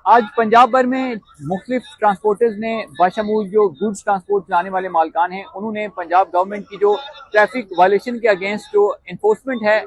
आज पंजाब भर में मुख्तलिफ ट्रांसपोर्टर्स ने बशमूल जो गुड्स ट्रांसपोर्ट चलाने वाले मालकान हैं, उन्होंने पंजाब गवर्नमेंट की जो ट्रैफिक वायलेशन के अगेंस्ट जो इन्फोर्समेंट है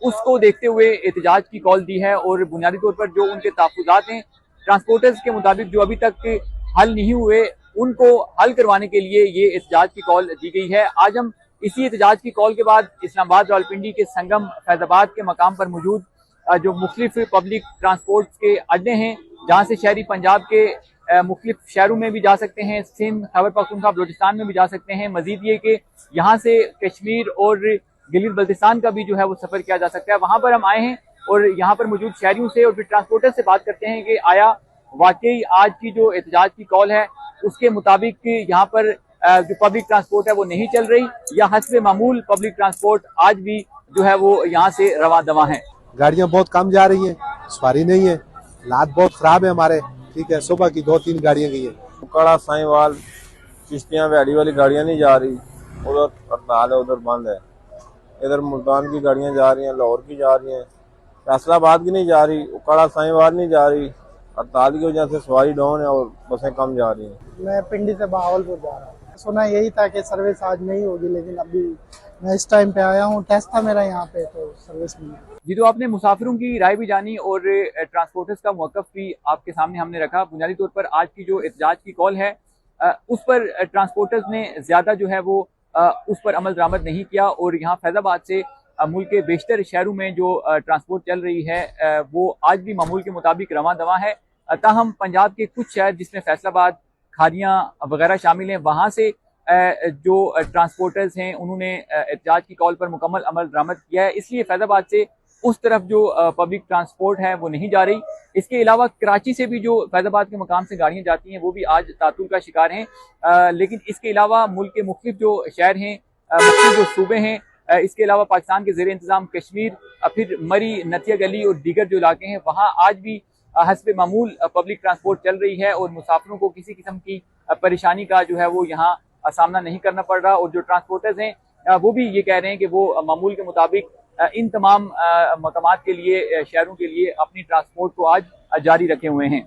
उसको देखते हुए एहतजाज की कॉल दी है। और बुनियादी तौर पर जो उनके तहफ़्फ़ुज़ात हैं ट्रांसपोर्टर्स के मुताबिक जो अभी तक हल नहीं हुए, उनको हल करवाने के लिए ये एहतजाज की कॉल दी गई है। आज हम इसी एहतजाज की कॉल के बाद इस्लामाबाद रावलपिंडी के संगम फैजाबाद के मकाम पर मौजूद जो मुख्तलिफ पब्लिक ट्रांसपोर्ट के अड्डे हैं, जहाँ से शहरी पंजाब के मुख्तलिफ शहरों में भी जा सकते हैं, सिंध, खैबर पख्तूनख्वा, बलोचिस्तान में भी जा सकते हैं। मजीद ये कि यहाँ से कश्मीर और गिलगित बल्तिस्तान का भी जो है वो सफ़र किया जा सकता है। वहाँ पर हम आए हैं और यहाँ पर मौजूद शहरियों से और फिर ट्रांसपोर्टर से बात करते हैं कि आया वाकई आज की जो एहतजाज की कॉल है उसके मुताबिक यहाँ पर जो पब्लिक ट्रांसपोर्ट है वो नहीं चल रही, या हस्बे मामूल पब्लिक ट्रांसपोर्ट आज भी जो है वो यहाँ से रवा दवा है। गाड़ियां बहुत कम जा रही हैं, सवारी नहीं है, हालात बहुत खराब है हमारे। ठीक है, सुबह की 2-3 गाड़ियां गई है। उकाड़ा, साहिवाल, चिश्तियां, वैडी वाली गाड़ियां नहीं जा रही, उधर हड़ताल है, उधर बंद है। इधर मुल्तान की गाड़ियां जा रही हैं, लाहौर की जा रही हैं, फैसलाबाद की नहीं जा रही, उकाड़ा साहिवाल नहीं जा रही। हड़ताल की वजह से सवारी डाउन है और बसें कम जा रही हैं। मैं पिंडी से बहावलपुर जा रहा हूँ। सुना यही था कि सर्विस आज नहीं होगी, लेकिन अभी मैं इस टाइम पे आया हूँ, टेस्ट था मेरा यहाँ पे, तो सर्विस नहीं है। जी, तो आपने मुसाफिरों की राय भी जानी और ट्रांसपोर्टर्स का मौक़िफ़ भी आपके सामने हमने रखा। बुनियादी तौर पर आज की जो एहतजाज की कॉल है उस पर ट्रांसपोर्टर्स ने ज़्यादा जो है वो उस पर अमल दरामद नहीं किया। और यहाँ फैज़ाबाद से मुल्क के बेशतर शहरों में जो ट्रांसपोर्ट चल रही है वो आज भी मामूल के मुताबिक रवां दवा है। ताहम पंजाब के कुछ शहर जिसमें फैसलाबाद, खादियाँ वगैरह शामिल हैं, वहाँ से जो ट्रांसपोर्टर्स हैं उन्होंने एहतजाज की कॉल पर मुकम्मल अमल दरामद किया है। इसलिए फैज़ाबाद से उस तरफ जो पब्लिक ट्रांसपोर्ट है वो नहीं जा रही। इसके अलावा कराची से भी जो फैज़ाबाद के मकाम से गाड़ियाँ जाती हैं वो भी आज तातुल का शिकार हैं। लेकिन इसके अलावा मुल्क के मुख्तलिफ जो शहर हैं, मुख्तलिफ जो सूबे हैं, इसके अलावा पाकिस्तान के ज़ेर इंतज़ाम कश्मीर, फिर मरी, नथिया गली और दीगर जो इलाके हैं, वहाँ आज भी हस्बे मामूल पब्लिक ट्रांसपोर्ट चल रही है और मुसाफिरों को किसी किस्म की परेशानी का जो है वो यहाँ सामना नहीं करना पड़ रहा। और जो ट्रांसपोर्टर्स हैं वो भी ये कह रहे हैं कि वो मामूल के मुताबिक इन तमाम मकामात के लिए, शहरों के लिए अपनी ट्रांसपोर्ट को आज जारी रखे हुए हैं।